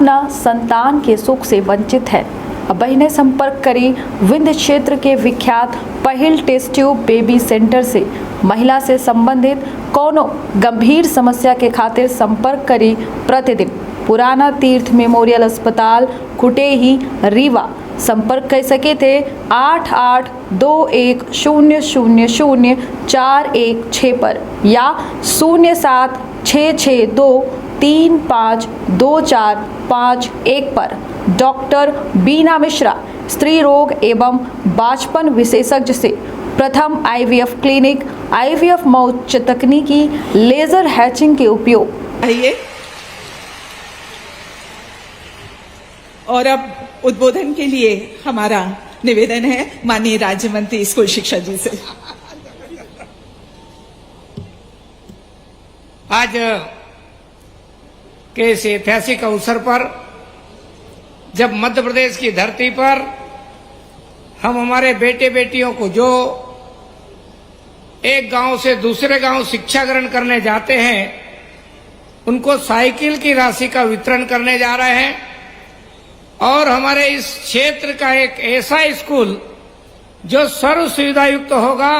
अपना संतान के सुख से वंचित है। अब बहनें संपर्क करें विंध्य क्षेत्र के विख्यात पहिल टेस्ट ट्यूब बेबी सेंटर से। महिला से संबंधित कोनो गंभीर समस्या के खातिर संपर्क करें प्रतिदिन पुराना तीर्थ मेमोरियल अस्पताल कुटेही रीवा। संपर्क कर सके थे 8821000416 पर या 0766235245 पर। डॉक्टर बीना मिश्रा, स्त्री रोग एवं बांझपन विशेषज्ञ से प्रथम IVF क्लिनिक, IVF में उच्च तकनीकी लेजर हैचिंग के उपयोग। आइए और अब उद्बोधन के लिए हमारा निवेदन है माननीय राज्य मंत्री स्कूल शिक्षा जी से। आज के इस ऐतिहासिक अवसर पर जब मध्य प्रदेश की धरती पर हम हमारे बेटे बेटियों को जो एक गांव से दूसरे गांव शिक्षा ग्रहण करने जाते हैं, उनको साइकिल की राशि का वितरण करने जा रहे हैं और हमारे इस क्षेत्र का एक ऐसा स्कूल जो सर्व सुविधा युक्त होगा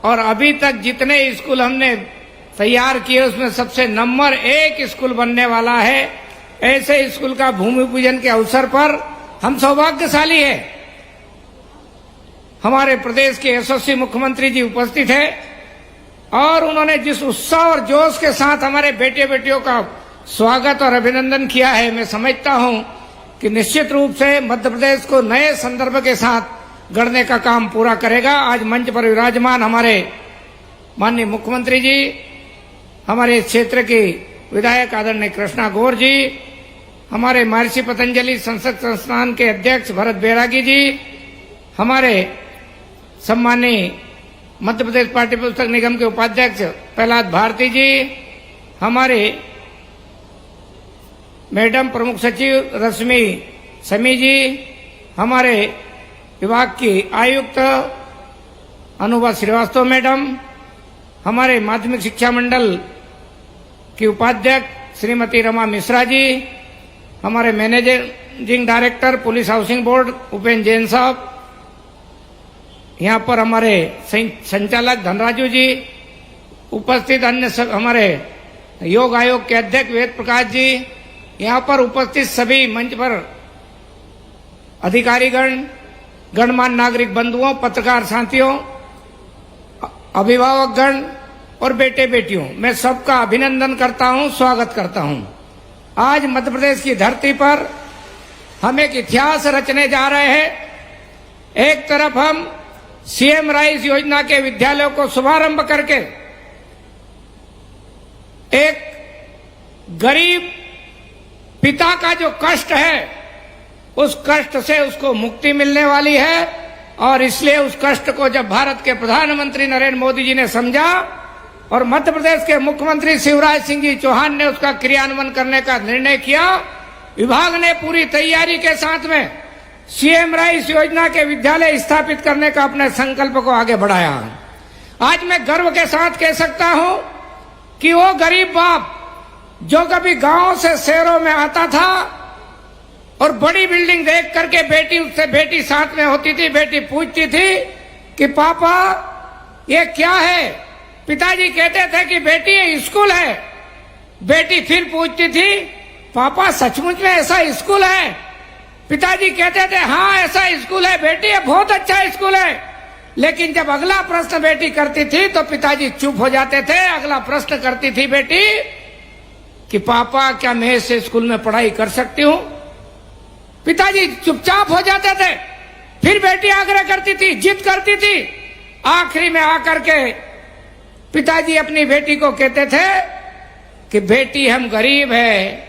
और अभी तक जितने स्कूल हमने तैयार किए उसमें सबसे नंबर 1 स्कूल बनने वाला है। ऐसे स्कूल का भूमि पूजन के अवसर पर हम सौभाग्यशाली है। हमारे प्रदेश के यशस्वी मुख्यमंत्री जी उपस्थित है और उन्होंने जिस उत्साह और जोश के साथ हमारे बेटे बेटियों का स्वागत और अभिनंदन किया है, मैं समझता हूं कि निश्चित रूप से मध्य प्रदेश को नए संदर्भ के साथ गढ़ने का काम पूरा करेगा। आज मंच पर विराजमान हमारे माननीय मुख्यमंत्री जी, हमारे क्षेत्र के विधायक आदरणीय कृष्णा गौर जी, हमारे महर्षि पतंजलि संस्कृत संस्थान के अध्यक्ष भरत बैरागी जी, हमारे सम्मानीय मध्य प्रदेश पाठ्य पुस्तक निगम के उपाध्यक्ष प्रहलाद भारती जी, हमारे मैडम प्रमुख सचिव रश्मि समी जी, हमारे विभाग की आयुक्त अनुभा श्रीवास्तव मैडम, हमारे माध्यमिक शिक्षा मंडल की उपाध्यक्ष श्रीमती रमा मिश्रा जी, हमारे managing director police housing board Upendra Jain साहब, यहाँ पर हमारे संचालक धनराजू जी, उपस्थित अन्य हमारे योग आयोग के अध्यक्ष वेद प्रकाश जी, यहाँ पर उपस्थित सभी मंच पर अधिकारीगण, गणमान्य नागरिक बंधुओं, पत्रकार साथियों, अभिभावकगण और बेटे बेटियों, मैं सबका अभिनंदन करता हूं, स्वागत करता हूं। आज मध्य प्रदेश की धरती पर हम एक इतिहास रचने जा रहे हैं। एक तरफ हम CM राइस योजना के विद्यालयों को शुभारंभ करके एक गरीब पिता का जो कष्ट है उस कष्ट से उसको मुक्ति मिलने वाली है और इसलिए उस कष्ट को जब भारत के प्रधानमंत्री नरेंद्र मोदी जी ने समझा और मध्य प्रदेश के मुख्यमंत्री शिवराज सिंह जी चौहान ने उसका क्रियान्वयन करने का निर्णय किया, विभाग ने पूरी तैयारी के साथ में CM राइस योजना के विद्यालय स्थापित करने का अपने संकल्प को आगे बढ़ाया। आज मैं गर्व के साथ कह सकता हूं कि वो गरीब बाप जो कभी गांव से शहरों में आता था और बड़ी बिल्डिंग देख करके बेटी साथ में होती थी, बेटी पूछती थी कि पापा ये क्या है, पिताजी कहते थे कि बेटी ये स्कूल है, बेटी फिर पूछती थी पापा सचमुच में ऐसा स्कूल है, पिताजी कहते थे हाँ ऐसा स्कूल है बेटी, ये बहुत अच्छा स्कूल है। लेकिन जब अगला प्रश्न बेटी करती थी तो पिताजी चुप हो जाते थे। अगला प्रश्न करती थी बेटी कि पापा क्या मैं इस स्कूल में पढ़ाई कर सकती हूँ, पिताजी चुपचाप हो जाते थे। फिर बेटी आग्रह करती थी, जिद करती थी, आखिरी में आकर के पिताजी अपनी बेटी को कहते थे कि बेटी हम गरीब है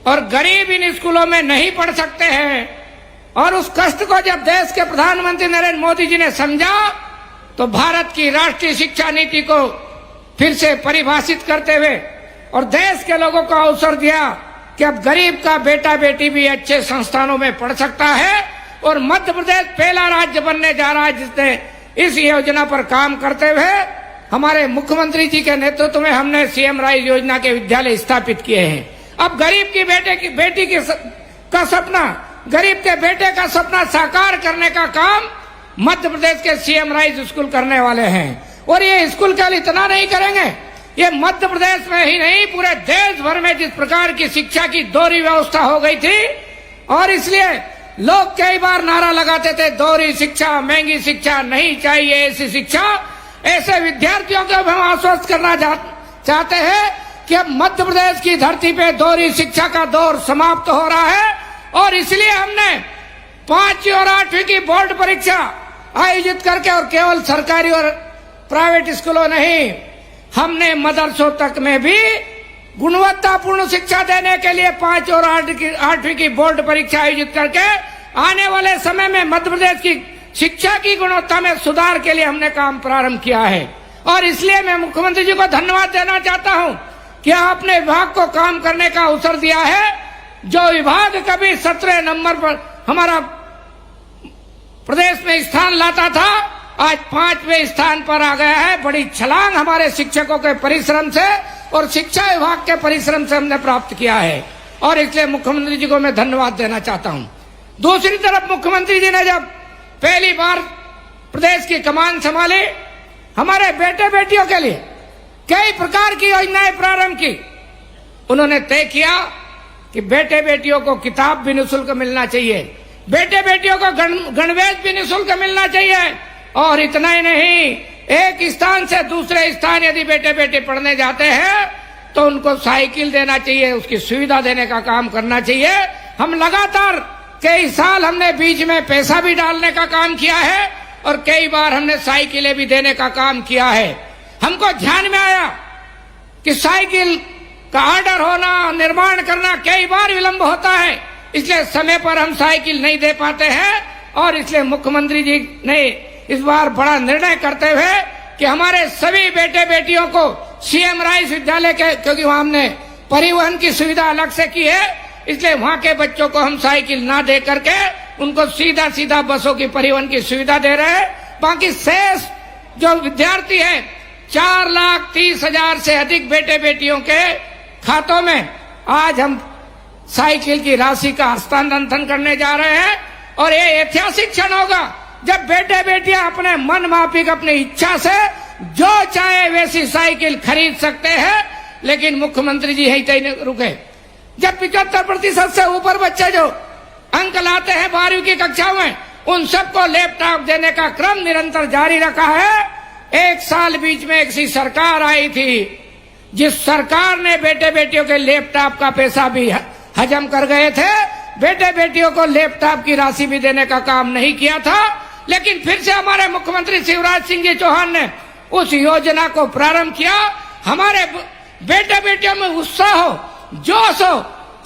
और गरीब इन स्कूलों में नहीं पढ़ सकते हैं। और उस कष्ट को जब देश के प्रधानमंत्री नरेंद्र मोदी जी ने समझा तो भारत की राष्ट्रीय शिक्षा नीति को फिर से परिभाषित करते हुए और देश के लोगों को अवसर दिया कि अब गरीब का बेटा बेटी भी अच्छे संस्थानों में पढ़ सकता है। और मध्य प्रदेश पहला राज्य बनने जा रहा है जिसने इस योजना पर काम करते हुए हमारे मुख्यमंत्री जी के नेतृत्व में हमने CM राइस योजना के विद्यालय स्थापित किए हैं। अब गरीब की बेटी का सपना, गरीब के बेटे का सपना साकार करने का काम मध्य प्रदेश के सीएम राइज स्कूल करने वाले हैं। और ये स्कूल केवल इतना नहीं करेंगे, ये मध्य प्रदेश में ही नहीं पूरे देश भर में जिस प्रकार की शिक्षा की दोहरी व्यवस्था हो गई थी, और इसलिए लोग कई बार नारा लगाते थे दोहरी शिक्षा, महंगी शिक्षा, नहीं चाहिए ऐसी शिक्षा। ऐसे विद्यार्थियों को हम आश्वस्त करना चाहते हैं कि अब मध्य प्रदेश की धरती पे दोहरी शिक्षा का दौर समाप्त हो रहा है, और इसलिए हमने 5वीं और 8वीं की बोर्ड परीक्षा आयोजित करके, और केवल सरकारी और प्राइवेट स्कूलों नहीं, हमने मदरसों तक में भी गुणवत्तापूर्ण शिक्षा देने के लिए 5 और 8वीं की बोर्ड परीक्षा आयोजित करके आने वाले समय में मध्य प्रदेश की शिक्षा की गुणवत्ता में सुधार के लिए हमने काम प्रारंभ किया है। और इसलिए मैं मुख्यमंत्री जी को धन्यवाद देना चाहता हूं कि आपने विभाग को काम करने का अवसर दिया है। जो विभाग कभी 17 नंबर पर हमारा प्रदेश में स्थान लाता था, आज 5वें स्थान पर आ गया है। बड़ी छलांग हमारे शिक्षकों के परिश्रम से और शिक्षा विभाग के परिश्रम से हमने प्राप्त किया है, और इसलिए मुख्यमंत्री जी को मैं धन्यवाद देना चाहता हूं। दूसरी तरफ मुख्यमंत्री जी ने जब पहली बार प्रदेश की कमान संभाली, हमारे बेटे बेटियों के लिए कई प्रकार की योजनाएं प्रारंभ की। उन्होंने तय किया कि बेटे बेटियों को किताब भी निःशुल्क मिलना चाहिए, बेटे बेटियों को गणवेश भी निःशुल्क मिलना चाहिए, और इतना ही नहीं, एक स्थान से दूसरे स्थान यदि बेटे बेटे पढ़ने जाते हैं तो उनको साइकिल देना चाहिए, उसकी सुविधा देने का काम करना चाहिए। हम लगातार कई साल हमने बीच में पैसा भी डालने का काम किया है, और कई बार हमने साइकिलें भी देने का काम किया है। हमको ध्यान में आया कि साइकिल का ऑर्डर होना, निर्माण करना कई बार विलंब होता है, इसलिए समय पर हम साइकिल नहीं दे पाते हैं, और इसलिए मुख्यमंत्री जी ने इस बार बड़ा निर्णय करते हुए कि हमारे सभी बेटे बेटियों को सीएम राइस विद्यालय के, क्योंकि वहां हमने परिवहन की सुविधा अलग से की है, इसलिए वहां के बच्चों को हम साइकिल ना दे करके उनको सीधा सीधा बसों की परिवहन की सुविधा दे रहे हैं। बाकी शेष जो विद्यार्थी है, 4,30,000 से अधिक बेटे बेटियों के खातों में आज हम साइकिल की राशि का हस्तांतरण करने जा रहे हैं। और ये ऐतिहासिक क्षण होगा जब बेटे बेटियां अपने मन माफिक अपनी इच्छा से जो चाहे वैसी साइकिल खरीद सकते हैं। लेकिन मुख्यमंत्री जी यही तय रुके, जब 75% से ऊपर बच्चे जो अंक लाते हैं 12वीं की कक्षाओं में, उन सबको लैपटॉप देने का क्रम निरंतर जारी रखा है। एक साल बीच में एक सी सरकार आई थी जिस सरकार ने बेटे बेटियों के लैपटॉप का पैसा भी हजम कर गए थे, बेटे बेटियों को लैपटॉप की राशि भी देने का काम नहीं किया था। लेकिन फिर से हमारे मुख्यमंत्री शिवराज सिंह जी चौहान ने उस योजना को प्रारंभ किया। हमारे बेटे बेटियों में उत्साह हो, जोश हो,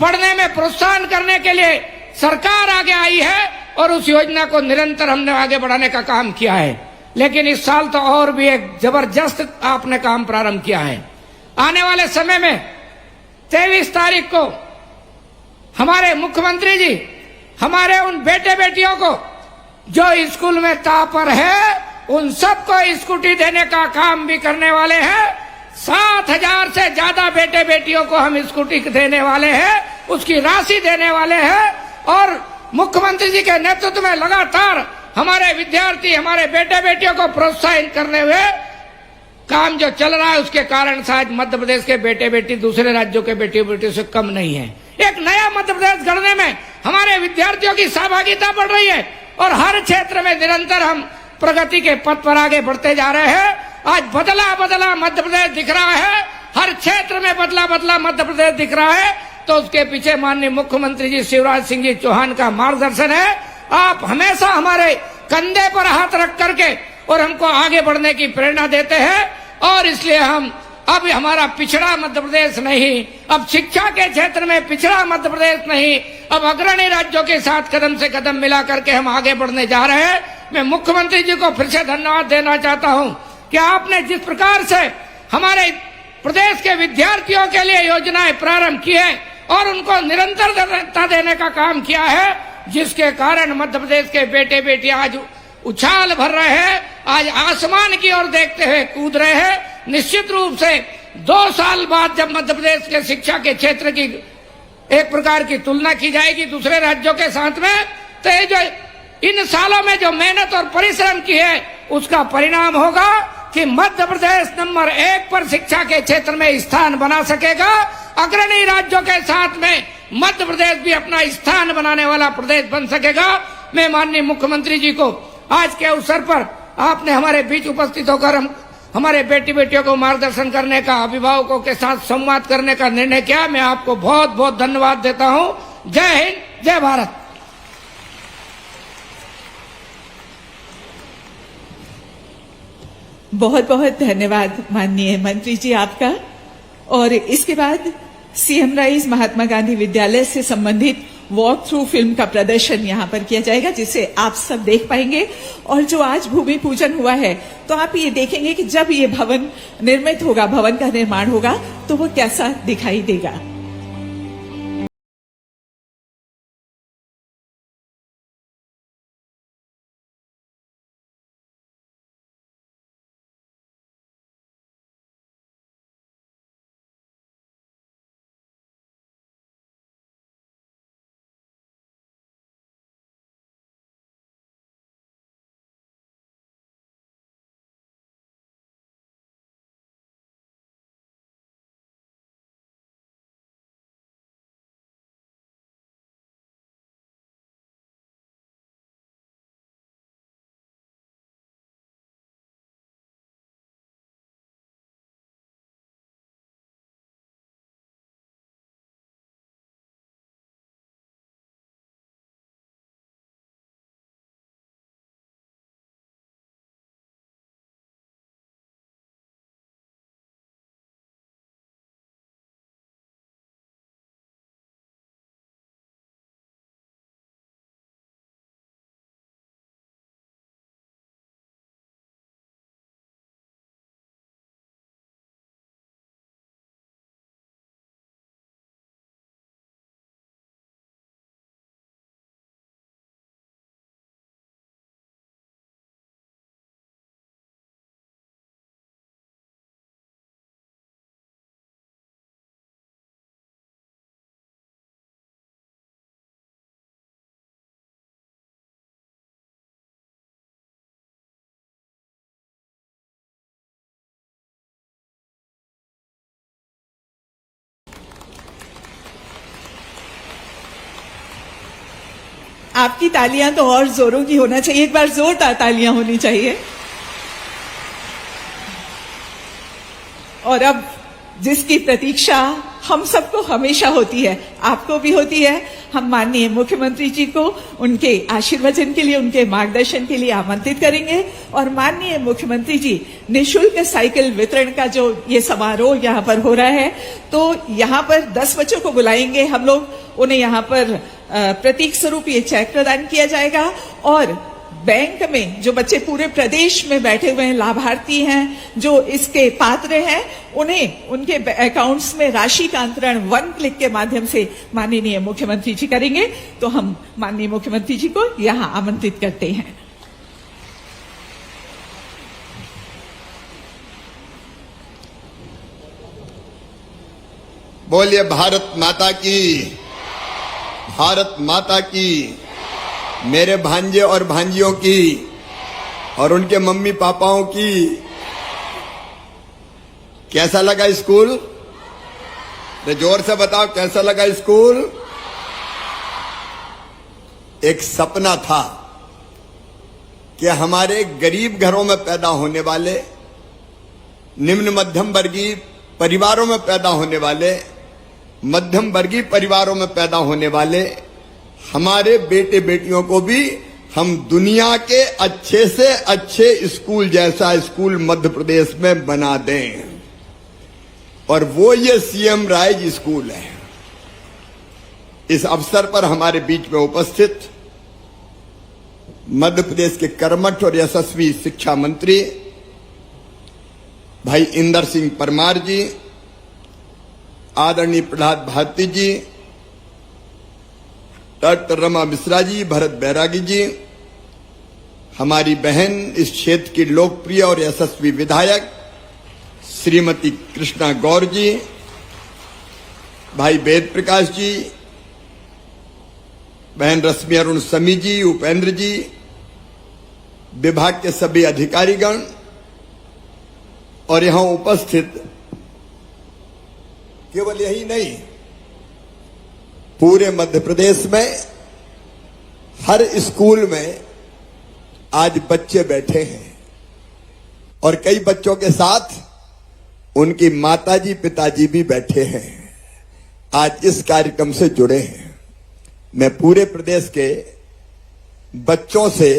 पढ़ने में प्रोत्साहन करने के लिए सरकार आगे आई है, और उस योजना को निरंतर हमने आगे बढ़ाने का काम किया है। लेकिन इस साल तो और भी एक जबरदस्त आपने काम प्रारंभ किया है। आने वाले समय में 23 तारीख को हमारे मुख्यमंत्री जी हमारे उन बेटे बेटियों को जो स्कूल में टॉपर है उन सबको स्कूटी देने का काम भी करने वाले हैं। 7,000 से ज्यादा बेटे बेटियों को हम स्कूटी देने वाले हैं, उसकी राशि देने वाले हैं। और मुख्यमंत्री जी के नेतृत्व में लगातार हमारे विद्यार्थी, हमारे बेटे बेटियों को प्रोत्साहित करने हुए काम जो चल रहा है, उसके कारण शायद मध्य प्रदेश के बेटे बेटी दूसरे राज्यों के बेटे बेटियों से कम नहीं है। एक नया मध्य प्रदेश गढ़ने में हमारे विद्यार्थियों की सहभागिता बढ़ रही है, और हर क्षेत्र में निरंतर हम प्रगति के पथ पर आगे बढ़ते जा रहे हैं। आज बदला बदला मध्य प्रदेश दिख रहा है, हर क्षेत्र में बदला बदला मध्य प्रदेश दिख रहा है। तो उसके पीछे माननीय मुख्यमंत्री जी शिवराज सिंह जी चौहान का मार्गदर्शन है। आप हमेशा हमारे कंधे पर हाथ रख करके और हमको आगे बढ़ने की प्रेरणा देते हैं। और इसलिए हम अब हमारा पिछड़ा मध्य प्रदेश नहीं, अब शिक्षा के क्षेत्र में पिछड़ा मध्य प्रदेश नहीं, अब अग्रणी राज्यों के साथ कदम से कदम मिला करके हम आगे बढ़ने जा रहे हैं। मैं मुख्यमंत्री जी को फिर से धन्यवाद देना चाहता हूं कि आपने जिस प्रकार से हमारे प्रदेश के विद्यार्थियों के लिए योजनाएं प्रारंभ की है और उनको निरंतरता देने का काम किया है, जिसके कारण मध्य प्रदेश के बेटे बेटियां आज उछाल भर रहे हैं, आज आसमान की ओर देखते हुए कूद रहे हैं। निश्चित रूप से 2 साल बाद जब मध्य प्रदेश के शिक्षा के क्षेत्र की एक प्रकार की तुलना की जाएगी दूसरे राज्यों के साथ में, तो ये जो इन सालों में जो मेहनत और परिश्रम की है उसका परिणाम होगा कि मध्य प्रदेश नंबर 1 पर शिक्षा के क्षेत्र में स्थान बना सकेगा। अग्रणी राज्यों के साथ में मध्य प्रदेश भी अपना स्थान बनाने वाला प्रदेश बन सकेगा। मैं माननीय मुख्यमंत्री जी को आज के अवसर पर आपने हमारे बीच उपस्थित होकर हमारे बेटी बेटियों को मार्गदर्शन करने का, अभिभावकों के साथ संवाद करने का निर्णय किया। मैं आपको बहुत बहुत धन्यवाद देता हूं। जय हिंद, जय भारत। बहुत बहुत धन्यवाद माननीय मंत्री जी आपका। और इसके बाद सीएम राइज महात्मा गांधी विद्यालय से संबंधित वॉक थ्रू फिल्म का प्रदर्शन यहां पर किया जाएगा, जिसे आप सब देख पाएंगे। और जो आज भूमि पूजन हुआ है, तो आप ये देखेंगे कि जब ये भवन निर्मित होगा, भवन का निर्माण होगा, तो वो कैसा दिखाई देगा। आपकी तालियां तो और जोरों की होना चाहिए। एक बार जोरदार तालियां होनी चाहिए। और अब जिसकी प्रतीक्षा हम सबको हमेशा होती है, आपको भी होती है, हम माननीय मुख्यमंत्री जी को उनके आशीर्वचन के लिए, उनके मार्गदर्शन के लिए आमंत्रित करेंगे। और माननीय मुख्यमंत्री जी निःशुल्क साइकिल वितरण का जो ये समारोह यहाँ पर हो रहा है, तो यहाँ पर 10 बच्चों को बुलाएंगे हम लोग, उन्हें यहाँ पर प्रतीक स्वरूप ये चेक प्रदान किया जाएगा। और बैंक में जो बच्चे पूरे प्रदेश में बैठे हुए हैं, लाभार्थी हैं, जो इसके पात्र हैं, उन्हें उनके अकाउंट्स में राशि का अंतरण 1 क्लिक के माध्यम से माननीय मुख्यमंत्री जी करेंगे। तो हम माननीय मुख्यमंत्री जी को यहां आमंत्रित करते हैं। बोलिए भारत माता की, भारत माता की। मेरे भांजे और भांजियों की और उनके मम्मी पापाओं की। कैसा लगा स्कूल? तो जोर से बताओ कैसा लगा स्कूल? एक सपना था कि हमारे गरीब घरों में पैदा होने वाले, निम्न मध्यम वर्गीय परिवारों में पैदा होने वाले, मध्यम वर्गीय परिवारों में पैदा होने वाले हमारे बेटे बेटियों को भी हम दुनिया के अच्छे से अच्छे स्कूल जैसा स्कूल मध्य प्रदेश में बना दें। और वो ये सीएम राइज स्कूल है। इस अवसर पर हमारे बीच में उपस्थित मध्य प्रदेश के कर्मठ और यशस्वी शिक्षा मंत्री भाई इंदर सिंह परमार जी, आदरणीय प्रहलाद भारती जी, डॉक्टर रमा मिश्रा जी, भरत बैरागी जी, हमारी बहन इस क्षेत्र की लोकप्रिय और यशस्वी विधायक श्रीमती कृष्णा गौर जी, भाई वेद प्रकाश जी, बहन रश्मि अरुण समी जी, उपेंद्र जी, विभाग के सभी अधिकारीगण और यहां उपस्थित केवल यही नहीं, पूरे मध्य प्रदेश में हर स्कूल में आज बच्चे बैठे हैं और कई बच्चों के साथ उनकी माताजी पिताजी भी बैठे हैं, आज इस कार्यक्रम से जुड़े हैं। मैं पूरे प्रदेश के बच्चों से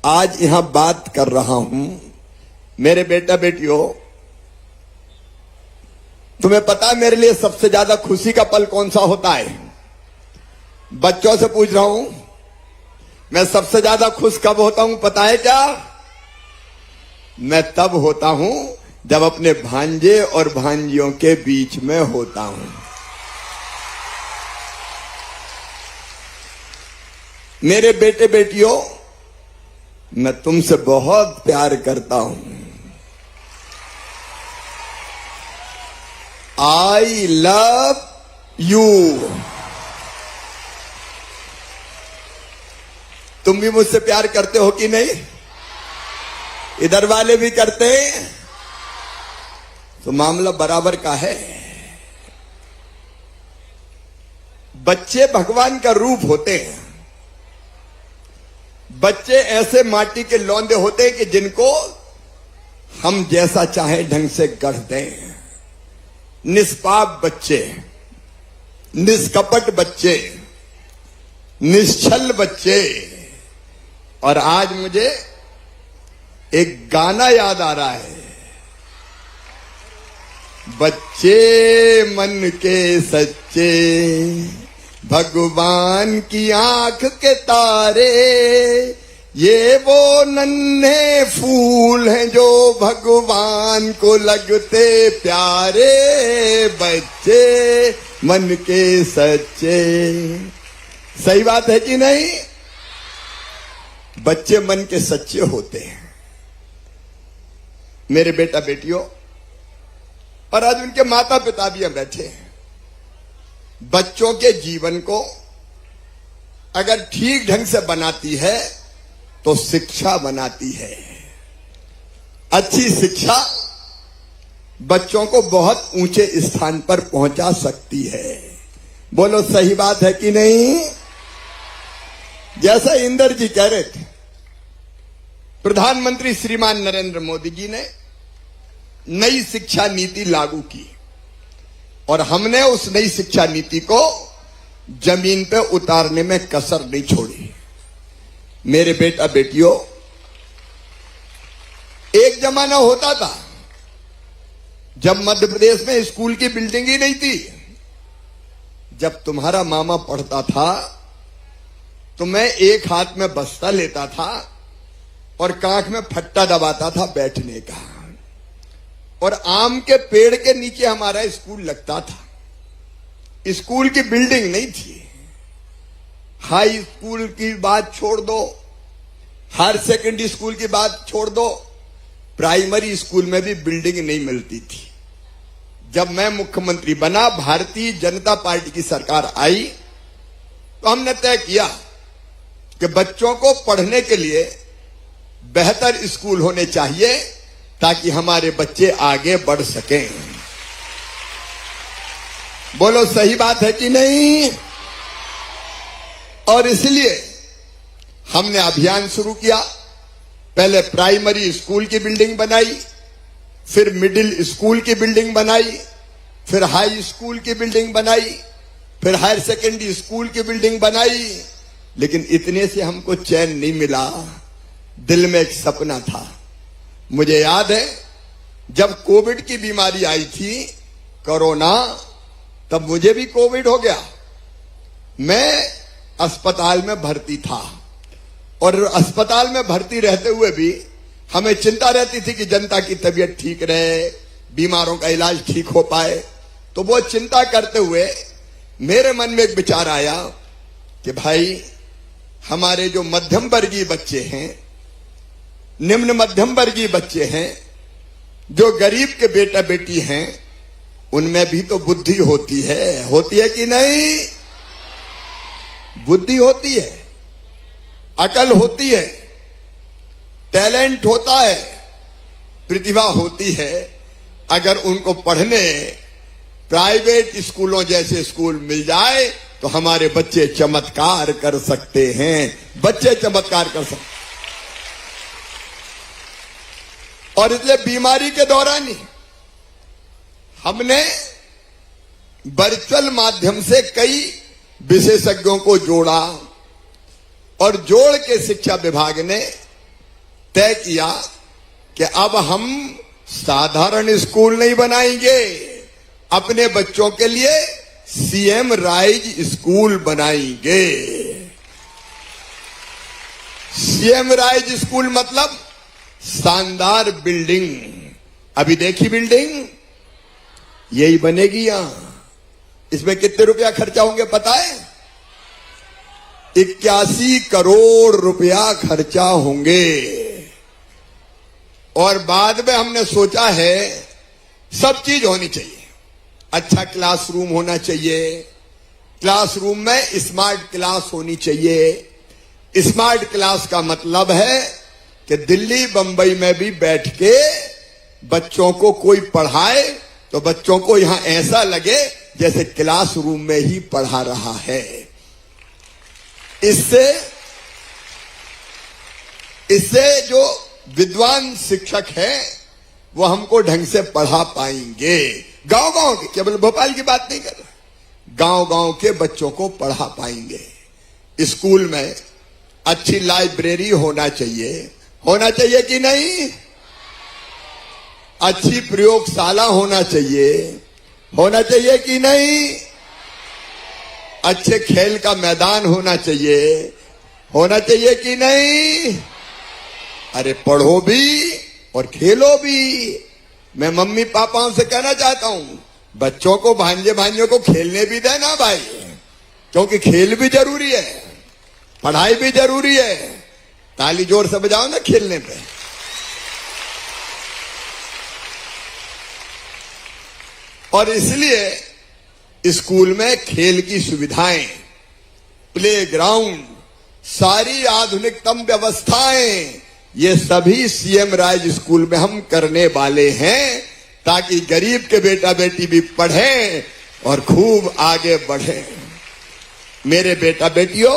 आज यहां बात कर रहा हूं। मेरे बेटा बेटियों, तुम्हें पता है मेरे लिए सबसे ज्यादा खुशी का पल कौन सा होता है? बच्चों से पूछ रहा हूं, मैं सबसे ज्यादा खुश कब होता हूं पता है क्या? मैं तब होता हूं जब अपने भांजे और भांजियों के बीच में होता हूं। मेरे बेटे बेटियों, मैं तुमसे बहुत प्यार करता हूं। I love you. तुम भी मुझसे प्यार करते हो कि नहीं? इधर वाले भी करते हैं, तो मामला बराबर का है। बच्चे भगवान का रूप होते हैं। बच्चे ऐसे माटी के लौंदे होते हैं कि जिनको हम जैसा चाहे ढंग से गढ़ दें। निष्पाप बच्चे, निष्कपट बच्चे, निश्चल बच्चे। और आज मुझे एक गाना याद आ रहा है, बच्चे मन के सच्चे, भगवान की आंख के तारे, ये वो नन्हे फूल हैं जो भगवान को लगते प्यारे, बच्चे मन के सच्चे। सही बात है कि नहीं? बच्चे मन के सच्चे होते हैं मेरे बेटा बेटियों। और आज उनके माता पिता भी यहां बैठे हैं। बच्चों के जीवन को अगर ठीक ढंग से बनाती है तो शिक्षा बनाती है। अच्छी शिक्षा बच्चों को बहुत ऊंचे स्थान पर पहुंचा सकती है। बोलो सही बात है कि नहीं? जैसा इंदर जी कह रहे थे, प्रधानमंत्री श्रीमान नरेंद्र मोदी जी ने नई शिक्षा नीति लागू की और हमने उस नई शिक्षा नीति को जमीन पे उतारने में कसर नहीं छोड़ी। मेरे बेटा बेटियों, एक जमाना होता था जब मध्य प्रदेश में स्कूल की बिल्डिंग ही नहीं थी। जब तुम्हारा मामा पढ़ता था तो मैं एक हाथ में बस्ता लेता था और कांख में फट्टा दबाता था बैठने का, और आम के पेड़ के नीचे हमारा स्कूल लगता था। स्कूल की बिल्डिंग नहीं थी। हाई स्कूल की बात छोड़ दो, हायर सेकेंडरी स्कूल की बात छोड़ दो, प्राइमरी स्कूल में भी बिल्डिंग नहीं मिलती थी। जब मैं मुख्यमंत्री बना, भारतीय जनता पार्टी की सरकार आई, तो हमने तय किया कि बच्चों को पढ़ने के लिए बेहतर स्कूल होने चाहिए ताकि हमारे बच्चे आगे बढ़ सकें। बोलो सही बात है कि नहीं? और इसलिए हमने अभियान शुरू किया। पहले प्राइमरी स्कूल की बिल्डिंग बनाई, फिर मिडिल स्कूल की बिल्डिंग बनाई, फिर हाई स्कूल की बिल्डिंग बनाई, फिर हायर सेकेंडरी स्कूल की बिल्डिंग बनाई। लेकिन इतने से हमको चैन नहीं मिला। दिल में एक सपना था। मुझे याद है जब कोविड की बीमारी आई थी, कोरोना, तब मुझे भी कोविड हो गया। मैं अस्पताल में भर्ती था और अस्पताल में भर्ती रहते हुए भी हमें चिंता रहती थी कि जनता की तबीयत ठीक रहे, बीमारों का इलाज ठीक हो पाए। तो वो चिंता करते हुए मेरे मन में एक विचार आया कि भाई, हमारे जो मध्यम वर्गीय बच्चे हैं, निम्न मध्यम वर्गीय बच्चे हैं, जो गरीब के बेटा बेटी हैं, उनमें भी तो बुद्धि होती है कि नहीं? बुद्धि होती है, अकल होती है, टैलेंट होता है, प्रतिभा होती है, अगर उनको पढ़ने प्राइवेट स्कूलों जैसे स्कूल मिल जाए तो हमारे बच्चे चमत्कार कर सकते हैं, बच्चे चमत्कार कर सकते। और इसलिए बीमारी के दौरान ही हमने वर्चुअल माध्यम से कई विशेषज्ञों को जोड़ा और जोड़ के शिक्षा विभाग ने तय किया कि अब हम साधारण स्कूल नहीं बनाएंगे, अपने बच्चों के लिए सीएम राइज स्कूल बनाएंगे। सीएम राइज स्कूल मतलब शानदार बिल्डिंग। अभी देखी बिल्डिंग यही बनेगी यहां। इसमें कितने रुपया खर्चा होंगे पता है? 81 करोड़ रुपया खर्चा होंगे। और बाद में हमने सोचा है सब चीज होनी चाहिए। अच्छा क्लासरूम होना चाहिए, क्लासरूम में स्मार्ट क्लास होनी चाहिए। स्मार्ट क्लास का मतलब है कि दिल्ली बंबई में भी बैठ के बच्चों को कोई पढ़ाए तो बच्चों को यहां ऐसा लगे जैसे क्लासरूम में ही पढ़ा रहा है। इससे जो विद्वान शिक्षक है वो हमको ढंग से पढ़ा पाएंगे। गांव गांव के, केवल भोपाल की बात नहीं कर रहा, गांव गांव के बच्चों को पढ़ा पाएंगे। स्कूल में अच्छी लाइब्रेरी होना चाहिए कि नहीं? अच्छी प्रयोगशाला होना चाहिए कि नहीं? अच्छे खेल का मैदान होना चाहिए कि नहीं? अरे पढ़ो भी और खेलो भी। मैं मम्मी पापाओं से कहना चाहता हूं बच्चों को, भांजे भांजियों को खेलने भी देना भाई, क्योंकि खेल भी जरूरी है, पढ़ाई भी जरूरी है। ताली जोर से बजाओ ना खेलने पे। और इसलिए स्कूल में खेल की सुविधाएं, प्लेग्राउंड, सारी आधुनिकतम व्यवस्थाएं, ये सभी सीएम राइज स्कूल में हम करने वाले हैं ताकि गरीब के बेटा बेटी भी पढ़ें और खूब आगे बढ़ें। मेरे बेटा बेटियों,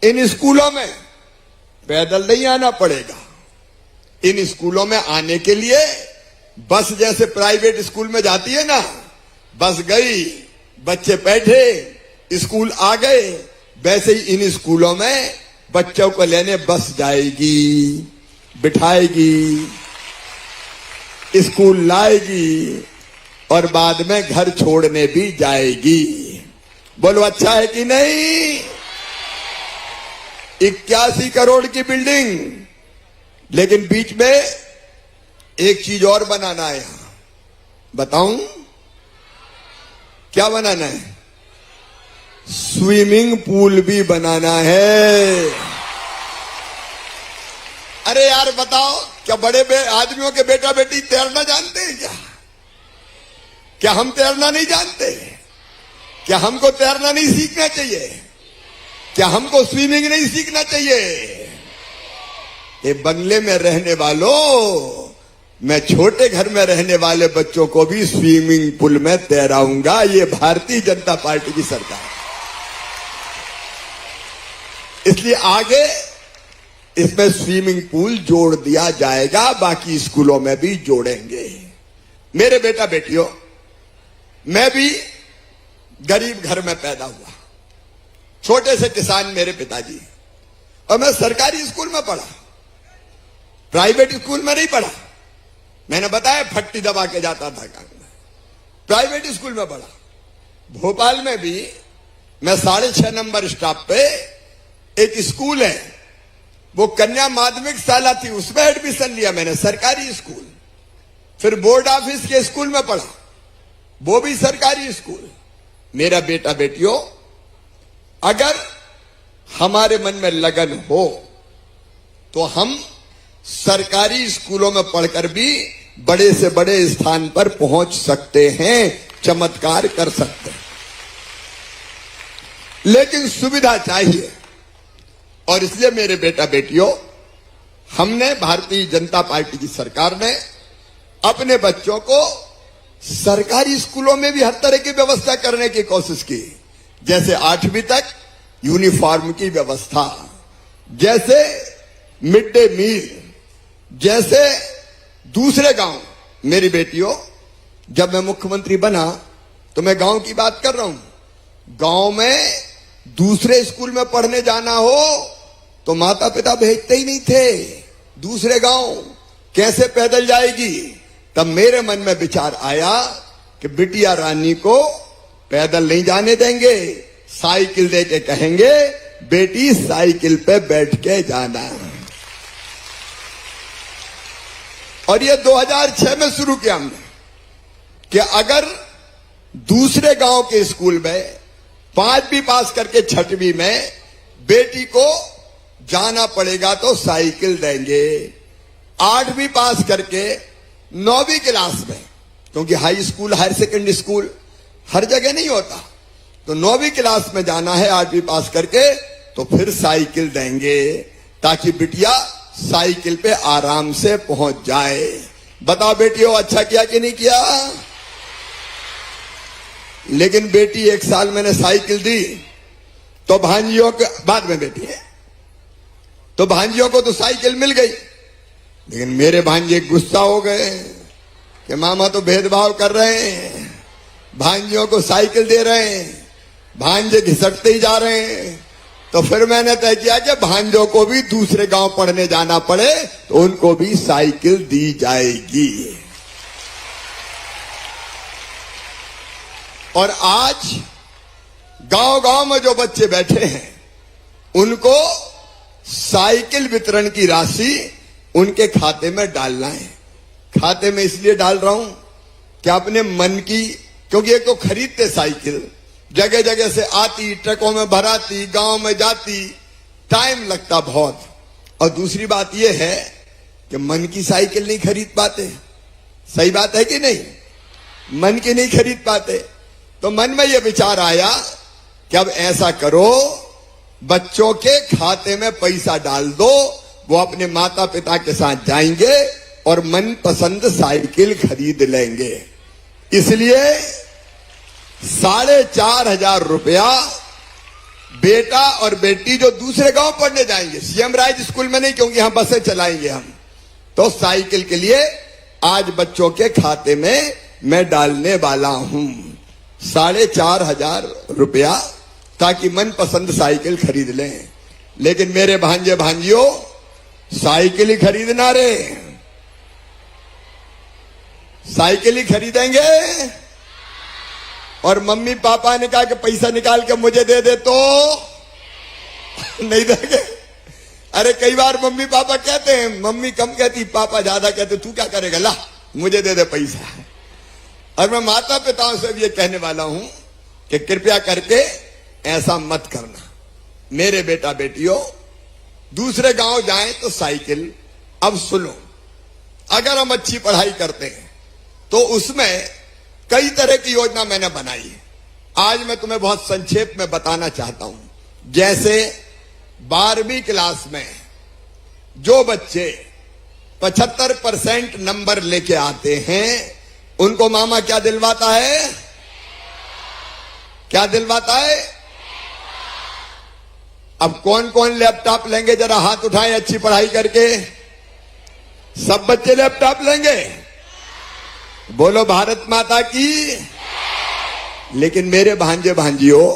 इन स्कूलों में पैदल नहीं आना पड़ेगा। इन स्कूलों में आने के लिए बस जैसे प्राइवेट स्कूल में जाती है ना, बस गई, बच्चे बैठे, स्कूल आ गए, वैसे ही इन स्कूलों में बच्चों को लेने बस जाएगी, बिठाएगी, स्कूल लाएगी और बाद में घर छोड़ने भी जाएगी। बोलो अच्छा है कि नहीं? 81 करोड़ की बिल्डिंग, लेकिन बीच में एक चीज और बनाना है। यहां बताऊं क्या बनाना है? स्विमिंग पूल भी बनाना है। अरे यार बताओ, क्या बड़े आदमियों के बेटा बेटी तैरना जानते हैं क्या? क्या हम तैरना नहीं जानते? क्या हमको तैरना नहीं सीखना चाहिए? क्या हमको स्विमिंग नहीं सीखना चाहिए? ये बंगले में रहने वालों, मैं छोटे घर में रहने वाले बच्चों को भी स्विमिंग पूल में तैराऊंगा। ये भारतीय जनता पार्टी की सरकार। इसलिए आगे इसमें स्विमिंग पूल जोड़ दिया जाएगा, बाकी स्कूलों में भी जोड़ेंगे। मेरे बेटा बेटियों, मैं भी गरीब घर में पैदा हुआ, छोटे से किसान मेरे पिताजी, और मैं सरकारी स्कूल में पढ़ा, प्राइवेट स्कूल में नहीं पढ़ा। मैंने बताया फट्टी दबा के जाता था काम में, प्राइवेट स्कूल में पढ़ा। भोपाल में भी मैं 6.5 नंबर स्टॉप पे एक स्कूल है, वो कन्या माध्यमिक शाला थी, उसमें एडमिशन लिया मैंने, सरकारी स्कूल। फिर बोर्ड ऑफिस के स्कूल में पढ़ा, वो भी सरकारी स्कूल। मेरा बेटा बेटियों, अगर हमारे मन में लगन हो तो हम सरकारी स्कूलों में पढ़कर भी बड़े से बड़े स्थान पर पहुंच सकते हैं, चमत्कार कर सकते हैं। लेकिन सुविधा चाहिए। और इसलिए मेरे बेटा बेटियों, हमने भारतीय जनता पार्टी की सरकार ने अपने बच्चों को सरकारी स्कूलों में भी हर तरह की व्यवस्था करने की कोशिश की। जैसे 8वीं तक यूनिफॉर्म की व्यवस्था, जैसे मिड डे मील, जैसे दूसरे गांव। मेरी बेटियों, जब मैं मुख्यमंत्री बना तो मैं गांव की बात कर रहा हूं। गांव में दूसरे स्कूल में पढ़ने जाना हो तो माता पिता भेजते ही नहीं थे। दूसरे गांव कैसे पैदल जाएगी? तब मेरे मन में विचार आया कि बिटिया रानी को पैदल नहीं जाने देंगे, साइकिल दे के कहेंगे बेटी साइकिल पे बैठ के जाना। और ये 2006 में शुरू किया हमने कि अगर दूसरे गांव के स्कूल में 5वीं पास करके 6वीं में बेटी को जाना पड़ेगा तो साइकिल देंगे। 8वीं पास करके 9वीं क्लास में, क्योंकि high school higher secondary school हर जगह नहीं होता, तो 9वीं क्लास में जाना है 8वीं पास करके तो फिर साइकिल देंगे ताकि बिटिया साइकिल पे आराम से पहुंच जाए। बताओ बेटियों, अच्छा किया कि नहीं किया? लेकिन बेटी 1 साल मैंने साइकिल दी तो भांजियों के, बाद में बेटी है तो भांजियों को तो साइकिल मिल गई, लेकिन मेरे भांजे गुस्सा हो गए कि मामा तो भेदभाव कर रहे हैं, भांजियों को साइकिल दे रहे हैं, भांजे घिसटते ही जा रहे हैं। तो फिर मैंने तय किया कि भांजों को भी दूसरे गांव पढ़ने जाना पड़े तो उनको भी साइकिल दी जाएगी। और आज गांव-गांव में जो बच्चे बैठे हैं उनको साइकिल वितरण की राशि उनके खाते में डालना है। खाते में इसलिए डाल रहा हूं कि अपने मन की, क्योंकि एक तो खरीदते साइकिल, जगह जगह से आती, ट्रकों में भराती, गांव में जाती, टाइम लगता बहुत। और दूसरी बात यह है कि मन की साइकिल नहीं खरीद पाते। सही बात है कि नहीं? मन की नहीं खरीद पाते। तो मन में यह विचार आया कि अब ऐसा करो, बच्चों के खाते में पैसा डाल दो, वो अपने माता पिता के साथ जाएंगे और मनपसंद साइकिल खरीद लेंगे। इसलिए 4,500 रुपया बेटा और बेटी जो दूसरे गांव पढ़ने जाएंगे, सीएम राइज स्कूल में नहीं, क्योंकि यहां बसें चलाएंगे हम, तो साइकिल के लिए आज बच्चों के खाते में मैं डालने वाला हूं 4,500 रुपया, ताकि मनपसंद साइकिल खरीद लें। लेकिन मेरे भांजे भांजियों, साइकिल ही खरीदना रे, साइकिल ही खरीदेंगे। और मम्मी पापा ने कहा कि पैसा निकाल के मुझे दे दे तो नहीं देंगे। अरे कई बार मम्मी पापा कहते हैं, मम्मी कम कहती, पापा ज्यादा कहते, तू क्या करेगा, ला मुझे दे दे पैसा। और मैं माता पिताओं से भी ये कहने वाला हूं कि कृपया करके ऐसा मत करना। मेरे बेटा बेटियों, दूसरे गांव जाएं तो साइकिल। अब सुनो, अगर हम अच्छी पढ़ाई करते हैं तो उसमें कई तरह की योजना मैंने बनाई है। आज मैं तुम्हें बहुत संक्षेप में बताना चाहता हूं। जैसे 12वीं क्लास में जो बच्चे 75% नंबर लेके आते हैं उनको मामा क्या दिलवाता है? क्या दिलवाता है? अब कौन कौन लैपटॉप लेंगे, जरा हाथ उठाएं अच्छी पढ़ाई करके। सब बच्चे लैपटॉप लेंगे? बोलो भारत माता की। लेकिन मेरे भांजे भांजियों,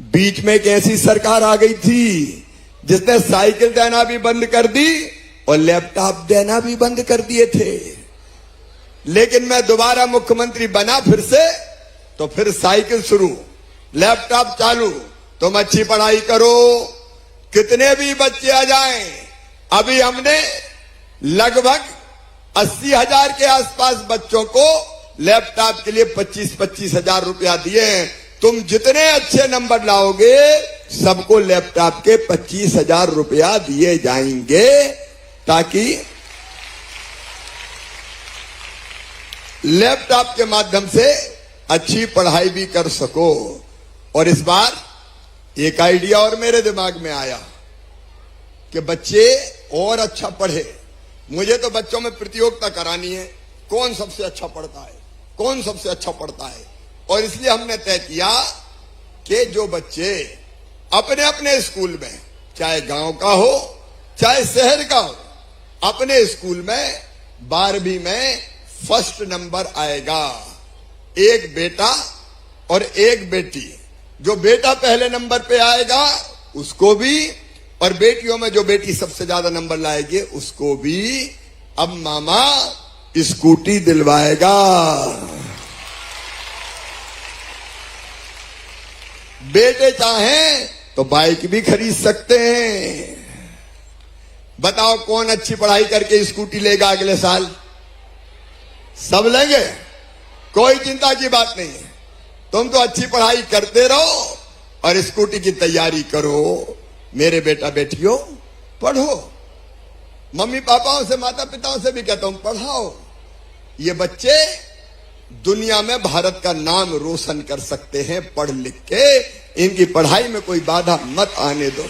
बीच में एक ऐसी सरकार आ गई थी जिसने साइकिल देना भी बंद कर दी और लैपटॉप देना भी बंद कर दिए थे। लेकिन मैं दोबारा मुख्यमंत्री बना फिर से, तो फिर साइकिल शुरू, लैपटॉप चालू। तुम अच्छी पढ़ाई करो, कितने भी बच्चे आ जाएं। अभी हमने लगभग 80,000 के आसपास बच्चों को लैपटॉप के लिए 25-25 हजार रुपया दिए हैं। तुम जितने अच्छे नंबर लाओगे सबको लैपटॉप के 25,000 रुपया दिए जाएंगे, ताकि लैपटॉप के माध्यम से अच्छी पढ़ाई भी कर सको। और इस बार एक आइडिया और मेरे दिमाग में आया कि बच्चे और अच्छा पढ़े। मुझे तो बच्चों में प्रतियोगिता करानी है, कौन सबसे अच्छा पढ़ता है, कौन सबसे अच्छा पढ़ता है। और इसलिए हमने तय किया कि जो बच्चे अपने अपने स्कूल में, चाहे गांव का हो चाहे शहर का हो, अपने स्कूल में 12वीं में फर्स्ट नंबर आएगा, एक बेटा और एक बेटी। जो बेटा पहले नंबर पे आएगा उसको भी, और बेटियों में जो बेटी सबसे ज्यादा नंबर लाएगी उसको भी अब मामा स्कूटी दिलवाएगा। बेटे चाहें तो बाइक भी खरीद सकते हैं। बताओ कौन अच्छी पढ़ाई करके स्कूटी लेगा अगले साल? सब लेंगे, कोई चिंता की बात नहीं है। तुम तो अच्छी पढ़ाई करते रहो और स्कूटी की तैयारी करो। मेरे बेटा बेटियों पढ़ो, मम्मी पापाओं से माता पिताओं से भी कहता हूं पढ़ाओ। ये बच्चे दुनिया में भारत का नाम रोशन कर सकते हैं पढ़ लिख के। इनकी पढ़ाई में कोई बाधा मत आने दो।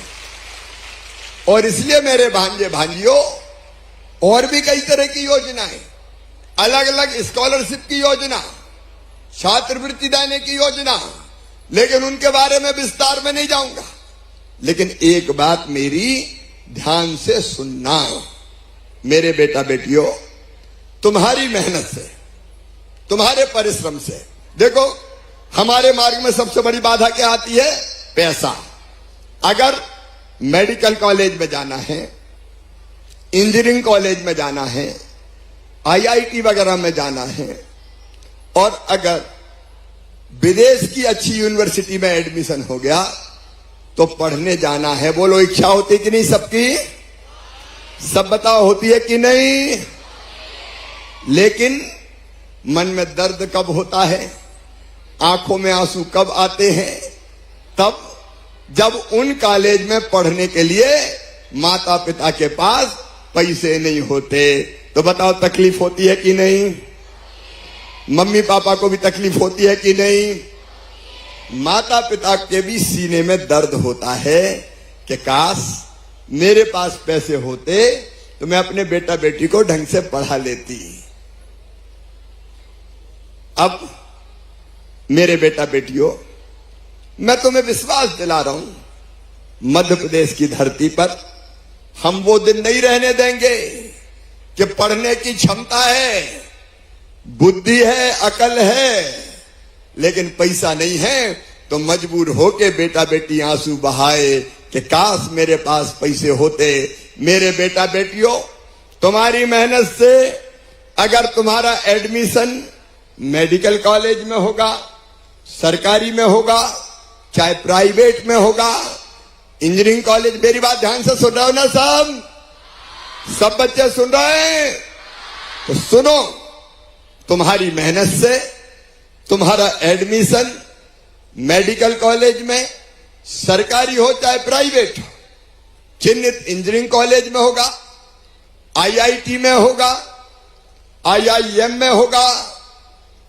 और इसलिए मेरे भांजे भांजियों, और भी कई तरह की योजनाएं, अलग अलग स्कॉलरशिप की योजना, छात्रवृत्ति देने की योजना, लेकिन उनके बारे में विस्तार में नहीं जाऊंगा। लेकिन एक बात मेरी ध्यान से सुनना, मेरे बेटा बेटियों, तुम्हारी मेहनत से, तुम्हारे परिश्रम से, देखो हमारे मार्ग में सबसे बड़ी बाधा क्या आती है? पैसा। अगर मेडिकल कॉलेज में जाना है, इंजीनियरिंग कॉलेज में जाना है, आईआईटी वगैरह में जाना है, और अगर विदेश की अच्छी यूनिवर्सिटी में एडमिशन हो गया तो पढ़ने जाना है। बोलो इच्छा होती कि नहीं सबकी? सब बताओ होती है कि नहीं? लेकिन मन में दर्द कब होता है, आंखों में आंसू कब आते हैं? तब जब उन कॉलेज में पढ़ने के लिए माता पिता के पास पैसे नहीं होते। तो बताओ तकलीफ होती है कि नहीं? मम्मी पापा को भी तकलीफ होती है कि नहीं? माता पिता के भी सीने में दर्द होता है कि काश मेरे पास पैसे होते तो मैं अपने बेटा बेटी को ढंग से पढ़ा लेती। अब मेरे बेटा बेटियों, मैं तुम्हें विश्वास दिला रहा हूं, मध्य प्रदेश की धरती पर हम वो दिन नहीं रहने देंगे कि पढ़ने की क्षमता है, बुद्धि है, अकल है, लेकिन पैसा नहीं है तो मजबूर होके बेटा बेटी आंसू बहाए कि काश मेरे पास पैसे होते। मेरे बेटा बेटियों, तुम्हारी मेहनत से अगर तुम्हारा एडमिशन मेडिकल कॉलेज में होगा, सरकारी में होगा, चाहे प्राइवेट में होगा, इंजीनियरिंग कॉलेज, मेरी बात ध्यान से सुन रहे हो ना सब बच्चे सुन रहे हैं? तो सुनो, तुम्हारी मेहनत से तुम्हारा एडमिशन मेडिकल कॉलेज में, सरकारी हो चाहे प्राइवेट हो, चिन्हित इंजीनियरिंग कॉलेज में होगा, आईआईटी में होगा, आईआईएम में होगा,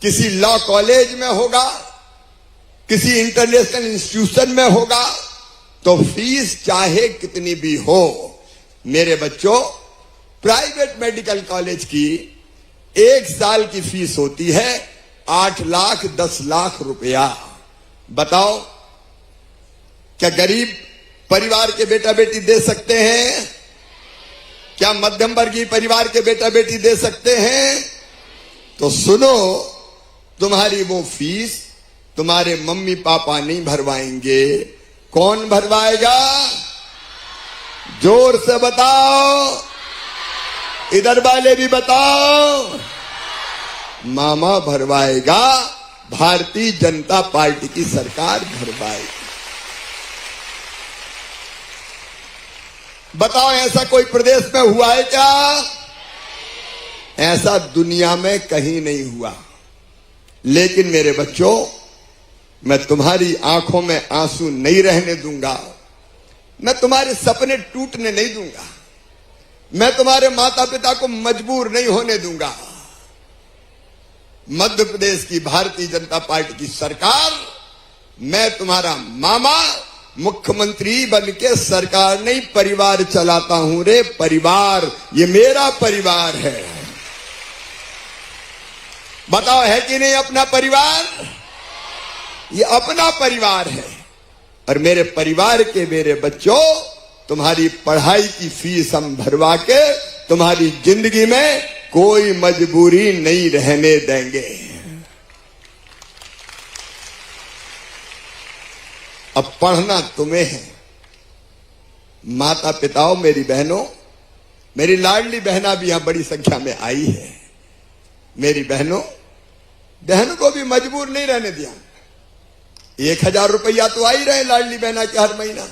किसी लॉ कॉलेज में होगा, किसी इंटरनेशनल इंस्टीट्यूशन में होगा, तो फीस चाहे कितनी भी हो। मेरे बच्चों, प्राइवेट मेडिकल कॉलेज की एक साल की फीस होती है 8 लाख 10 लाख रुपया। बताओ क्या गरीब परिवार के बेटा बेटी दे सकते हैं? क्या मध्यम वर्गीय परिवार के बेटा बेटी दे सकते हैं? तो सुनो, तुम्हारी वो फीस तुम्हारे मम्मी पापा नहीं भरवाएंगे। कौन भरवाएगा? जोर से बताओ, इधर वाले भी बताओ। मामा भरवाएगा, भारतीय जनता पार्टी की सरकार भरवाएगी। बताओ ऐसा कोई प्रदेश में हुआ है क्या? ऐसा दुनिया में कहीं नहीं हुआ। लेकिन मेरे बच्चों, मैं तुम्हारी आंखों में आंसू नहीं रहने दूंगा, मैं तुम्हारे सपने टूटने नहीं दूंगा, मैं तुम्हारे माता पिता को मजबूर नहीं होने दूंगा। मध्य प्रदेश की भारतीय जनता पार्टी की सरकार, मैं तुम्हारा मामा, मुख्यमंत्री बनके सरकार नहीं परिवार चलाता हूं रे परिवार, ये मेरा परिवार है। बताओ है कि नहीं अपना परिवार? ये अपना परिवार है। और मेरे परिवार के मेरे बच्चों, तुम्हारी पढ़ाई की फीस हम भरवा के तुम्हारी जिंदगी में कोई मजबूरी नहीं रहने देंगे। अब पढ़ना तुम्हें है। माता पिताओं, मेरी बहनों, मेरी लाडली बहना भी यहां बड़ी संख्या में आई है। मेरी बहनों को भी मजबूर नहीं रहने दिया। 1000 रुपया तो आ ही रहे लाडली बहना के हर महीना,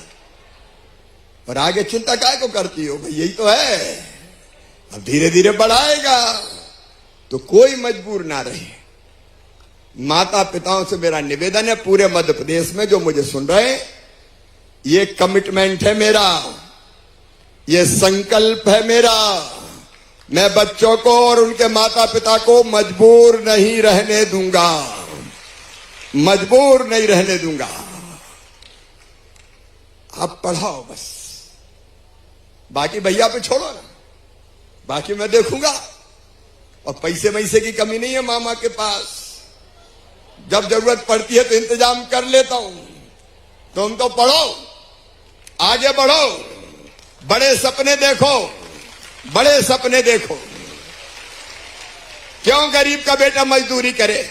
और आगे चिंता काय को करती हो? भाई यही तो है, अब धीरे धीरे बढ़ाएगा, तो कोई मजबूर ना रहे। माता पिताओं से मेरा निवेदन है, पूरे मध्य प्रदेश में जो मुझे सुन रहे हैं, ये कमिटमेंट है मेरा, ये संकल्प है मेरा। मैं बच्चों को और उनके माता पिता को मजबूर नहीं रहने दूंगा, मजबूर नहीं रहने दूंगा। आप पढ़ाओ बस, बाकी भैया पे छोड़ो ना, बाकी मैं देखूंगा। और पैसे वैसे की कमी नहीं है मामा के पास, जब जरूरत पड़ती है तो इंतजाम कर लेता हूं। तुम तो पढ़ो, आगे बढ़ो, बड़े सपने देखो, बड़े सपने देखो। क्यों गरीब का बेटा मजदूरी करे?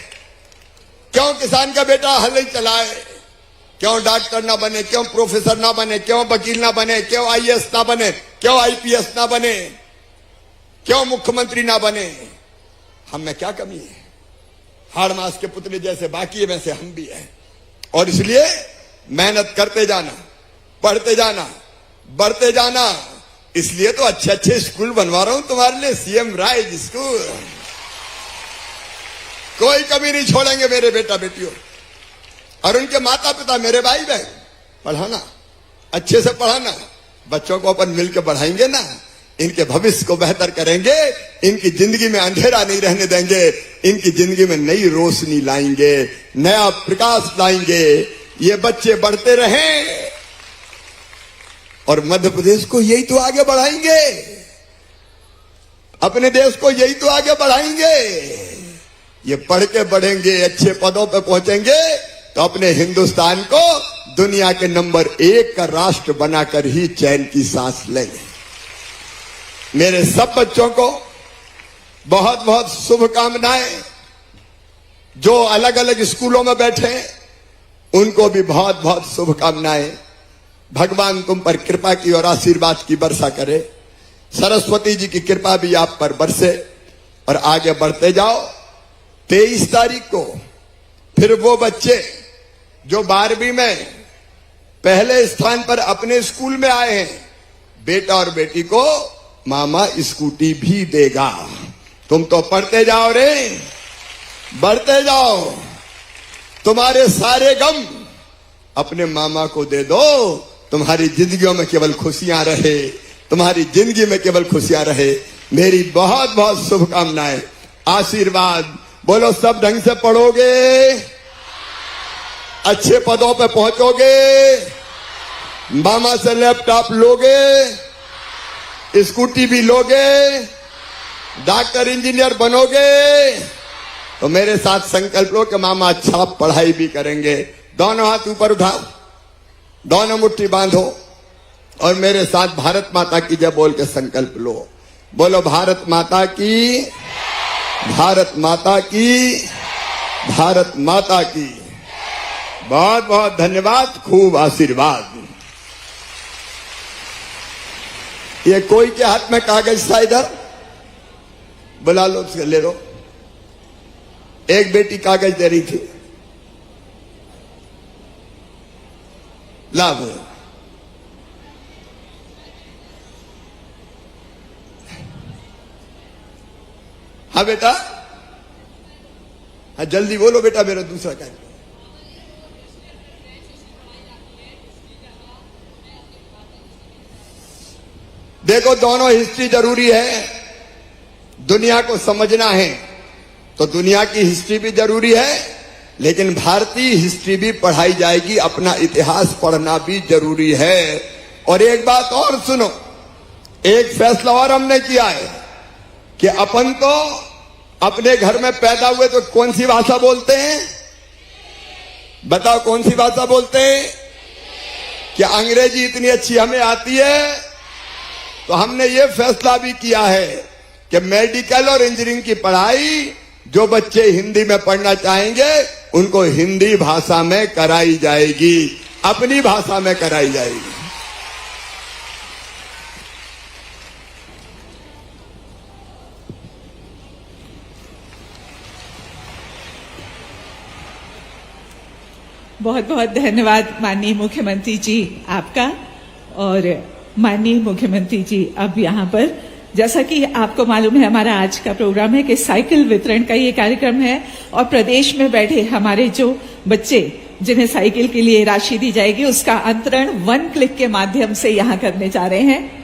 क्यों किसान का बेटा हल चलाए? क्यों डॉक्टर ना बने? क्यों प्रोफेसर ना बने? क्यों वकील ना बने? क्यों आईएएस ना बने? क्यों आईपीएस ना बने? क्यों मुख्यमंत्री ना बने? हम में क्या कमी है? हाड़ मास के पुतले जैसे बाकी है, वैसे हम भी हैं। और इसलिए मेहनत करते जाना, पढ़ते जाना, बढ़ते जाना। इसलिए तो अच्छे अच्छे स्कूल बनवा रहा हूं तुम्हारे लिए, सीएम राइज स्कूल। कोई कमी नहीं छोड़ेंगे मेरे बेटा बेटियों। और उनके माता पिता, मेरे भाई बहन, पढ़ाना, अच्छे से पढ़ाना। बच्चों को अपन मिलकर बढ़ाएंगे ना, इनके भविष्य को बेहतर करेंगे, इनकी जिंदगी में अंधेरा नहीं रहने देंगे, इनकी जिंदगी में नई रोशनी लाएंगे, नया प्रकाश लाएंगे। ये बच्चे बढ़ते रहें और मध्य प्रदेश को यही तो आगे बढ़ाएंगे, अपने देश को यही तो आगे बढ़ाएंगे। ये पढ़ के बढ़ेंगे, अच्छे पदों पे पहुंचेंगे, तो अपने हिंदुस्तान को दुनिया के नंबर 1 का राष्ट्र बनाकर ही चैन की सांस लेंगे। मेरे सब बच्चों को बहुत बहुत शुभकामनाएं। जो अलग अलग स्कूलों में बैठे हैं, उनको भी बहुत बहुत शुभकामनाएं। भगवान तुम पर कृपा की और आशीर्वाद की वर्षा करे। सरस्वती जी की कृपा भी आप पर बरसे और आगे बढ़ते जाओ। 23 तारीख को फिर वो बच्चे जो 12वीं में पहले स्थान पर अपने स्कूल में आए हैं, बेटा और बेटी को मामा स्कूटी भी देगा। तुम तो पढ़ते जाओ रे, बढ़ते जाओ। तुम्हारे सारे गम अपने मामा को दे दो, तुम्हारी जिंदगियों में केवल खुशियां रहे, तुम्हारी जिंदगी में केवल खुशियां रहे। मेरी बहुत बहुत शुभकामनाएं, आशीर्वाद। बोलो, सब ढंग से पढ़ोगे, अच्छे पदों पे पहुंचोगे, मामा से लैपटॉप लोगे, स्कूटी भी लोगे, डॉक्टर इंजीनियर बनोगे। तो मेरे साथ संकल्प लो कि मामा अच्छा पढ़ाई भी करेंगे। दोनों हाथ ऊपर उठाओ, दोनों मुट्ठी बांधो और मेरे साथ भारत माता की जय बोल के संकल्प लो। बोलो, भारत माता की, भारत माता की, भारत माता की। बहुत बहुत धन्यवाद, खूब आशीर्वाद। ये कोई के हाथ में कागज था, इधर बुला लो, उसके ले लो। एक बेटी कागज दे रही थी, लाभ। हाँ बेटा, हाँ जल्दी बोलो बेटा, मेरा दूसरा कार्य। देखो, दोनों हिस्ट्री जरूरी है। दुनिया को समझना है तो दुनिया की हिस्ट्री भी जरूरी है लेकिन भारतीय हिस्ट्री भी पढ़ाई जाएगी, अपना इतिहास पढ़ना भी जरूरी है। और एक बात और सुनो, एक फैसला और हमने किया है कि अपन तो अपने घर में पैदा हुए तो कौन सी भाषा बोलते हैं? बताओ कौन सी भाषा बोलते हैं? क्या अंग्रेजी इतनी अच्छी हमें आती है? तो हमने ये फैसला भी किया है कि मेडिकल और इंजीनियरिंग की पढ़ाई जो बच्चे हिंदी में पढ़ना चाहेंगे उनको हिंदी भाषा में कराई जाएगी, अपनी भाषा में कराई जाएगी। बहुत बहुत धन्यवाद माननीय मुख्यमंत्री जी आपका। और माननीय मुख्यमंत्री जी, अब यहाँ पर जैसा कि आपको मालूम है हमारा आज का प्रोग्राम है कि साइकिल वितरण का ये कार्यक्रम है और प्रदेश में बैठे हमारे जो बच्चे जिन्हें साइकिल के लिए राशि दी जाएगी उसका अंतरण 1 क्लिक के माध्यम से यहाँ करने जा रहे हैं।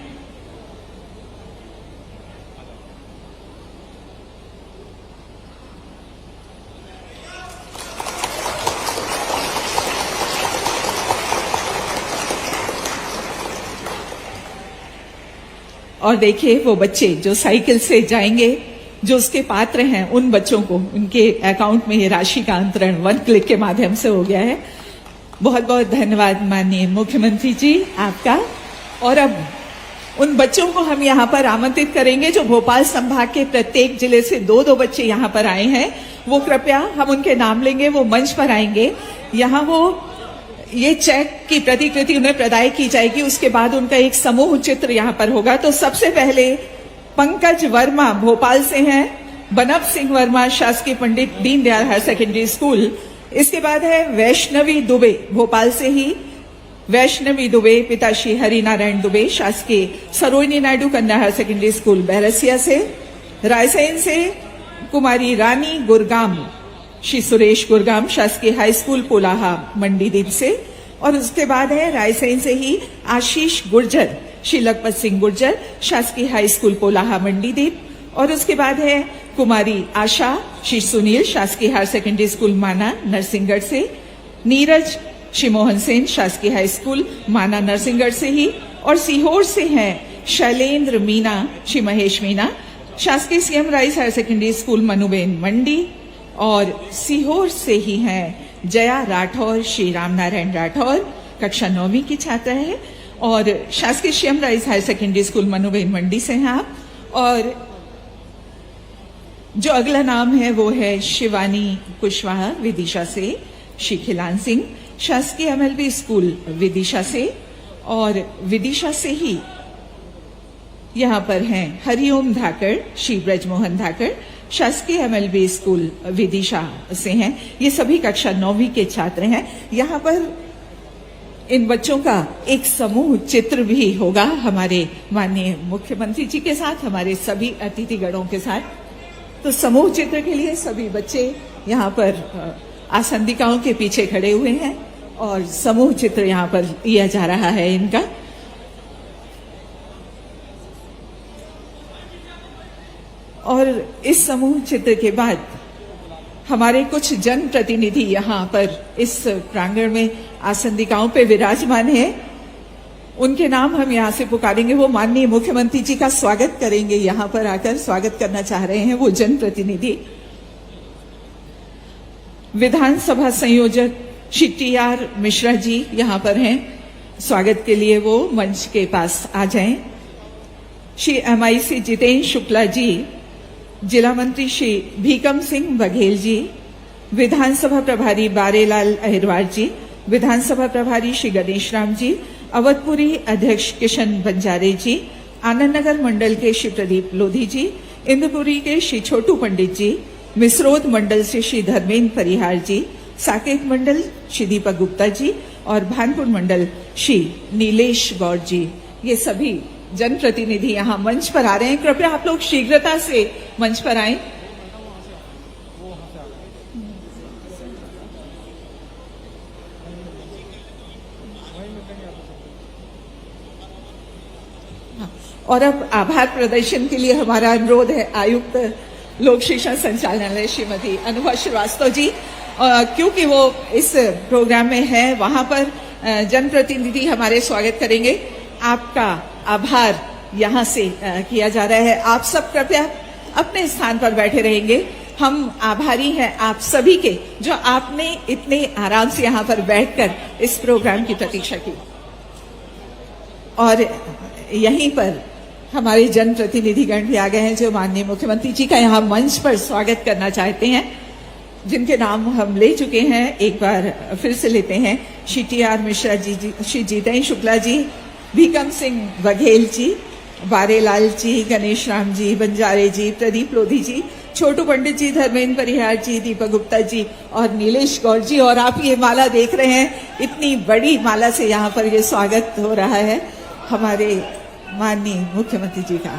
और देखिए वो बच्चे जो साइकिल से जाएंगे, जो उसके पात्र हैं, उन बच्चों को उनके अकाउंट में ये राशि का अंतरण 1 क्लिक के माध्यम से हो गया है। बहुत बहुत धन्यवाद माननीय मुख्यमंत्री जी आपका। और अब उन बच्चों को हम यहाँ पर आमंत्रित करेंगे जो भोपाल संभाग के प्रत्येक जिले से 2-2 बच्चे यहाँ पर आए हैं। वो कृपया हम उनके नाम लेंगे, वो मंच पर आएंगे। यहाँ वो ये चेक की प्रतिकृति उन्हें प्रदाय की जाएगी, उसके बाद उनका एक समूह चित्र यहाँ पर होगा। तो सबसे पहले पंकज वर्मा भोपाल से हैं, बनव सिंह वर्मा शासकीय Pandit Deendayal higher secondary school. इसके बाद है वैष्णवी दुबे भोपाल से ही, वैष्णवी दुबे पिता श्री हरिनारायण दुबे शासकीय सरोजिनी नायडू कन्या हायर सेकेंडरी स्कूल बैरसिया से। रायसेन से कुमारी रानी गुरगाम श्री सुरेश गुरगाम शासकीय हाई स्कूल पोलाहा मंडीदीप से। और उसके बाद है रायसेन से ही आशीष गुर्जर श्री लखपत सिंह गुर्जर शासकीय हाई स्कूल पोलाहा मंडीदीप। और उसके बाद है कुमारी आशा श्री सुनील शासकीय हायर सेकेंडरी स्कूल माना नरसिंहगढ़ से। नीरज श्री मोहन सेन शासकीय हाई स्कूल माना नरसिंहगढ़ से ही। और सीहोर से हैं शैलेंद्र मीना श्री महेश मीना शासकीय CM rise higher secondary school Manuben Mandi. और सीहोर से ही हैं जया राठौर श्री रामनारायण राठौर, कक्षा 9वीं की छात्रा है और शासकीय CM rise higher secondary school Manuben Mandi से हैं आप। और जो अगला नाम है वो है शिवानी कुशवाहा विदिशा से, श्री खिलान सिंह शासकीय एमएलबी स्कूल विदिशा से। और विदिशा से ही यहाँ पर हैं हरिओम धाकड़ श्री ब्रजमोहन धाकड़ शासकीय एमएलबी स्कूल विदिशा से हैं। ये सभी कक्षा 9वीं के छात्र हैं। यहाँ पर इन बच्चों का एक समूह चित्र भी होगा हमारे माननीय मुख्यमंत्री जी के साथ, हमारे सभी अतिथिगणों के साथ। तो समूह चित्र के लिए सभी बच्चे यहाँ पर आसंदिकाओं के पीछे खड़े हुए हैं और समूह चित्र यहाँ पर लिया जा रहा है इनका। और इस समूह चित्र के बाद हमारे कुछ जनप्रतिनिधि यहाँ पर इस प्रांगण में आसंदिकाओं पे विराजमान हैं। उनके नाम हम यहाँ से पुकारेंगे, वो माननीय मुख्यमंत्री जी का स्वागत करेंगे, यहाँ पर आकर स्वागत करना चाह रहे हैं वो जनप्रतिनिधि। विधानसभा संयोजक श्री टी.आर. मिश्रा जी यहाँ पर हैं, स्वागत के लिए वो मंच के पास आ जाएं। श्री MIC जितेंद्र शुक्ला जी, जिला मंत्री श्री भीकम सिंह बघेल जी, विधानसभा प्रभारी बारेलाल अहिरवार जी, विधानसभा प्रभारी श्री गणेश राम जी, अवधपुरी अध्यक्ष किशन बंजारे जी, आनंद नगर मंडल के श्री प्रदीप लोधी जी, इंद्रपुरी के श्री छोटू पंडित जी, मिसरोद मंडल से श्री धर्मेंद्र परिहार जी, साकेत मंडल श्री दीपक गुप्ता जी और भानपुर मंडल श्री नीलेश गौड़ जी, ये सभी जनप्रतिनिधि यहाँ मंच पर आ रहे हैं। कृपया आप लोग शीघ्रता से मंच पर आएं। और अब आभार प्रदर्शन के लिए हमारा अनुरोध है आयुक्त लोक शिक्षण संचालनालय श्रीमती अनुभा श्रीवास्तव जी, क्योंकि वो इस प्रोग्राम में है, वहां पर जनप्रतिनिधि हमारे स्वागत करेंगे। आपका आभार यहाँ से किया जा रहा है। आप सब कृपया अपने स्थान पर बैठे रहेंगे। हम आभारी हैं आप सभी के, जो आपने इतने आराम से यहाँ पर बैठकर इस प्रोग्राम की प्रतीक्षा की। और यहीं पर हमारे जनप्रतिनिधिगण भी आ गए हैं, जो माननीय मुख्यमंत्री जी का यहाँ मंच पर स्वागत करना चाहते हैं, जिनके नाम हम ले चुके हैं। एक बार फिर से लेते हैं। श्री टी.आर. मिश्रा जी, श्री जितेंद्र शुक्ला जी, भीकम सिंह बघेल जी, बारेलाल जी, गणेश राम जी, बंजारे जी, प्रदीप लोधी जी, छोटू पंडित जी, धर्मेंद्र परिहार जी, दीपक गुप्ता जी और नीलेश गौर जी। और आप ये माला देख रहे हैं, इतनी बड़ी माला से यहाँ पर ये स्वागत हो रहा है हमारे माननीय मुख्यमंत्री जी का।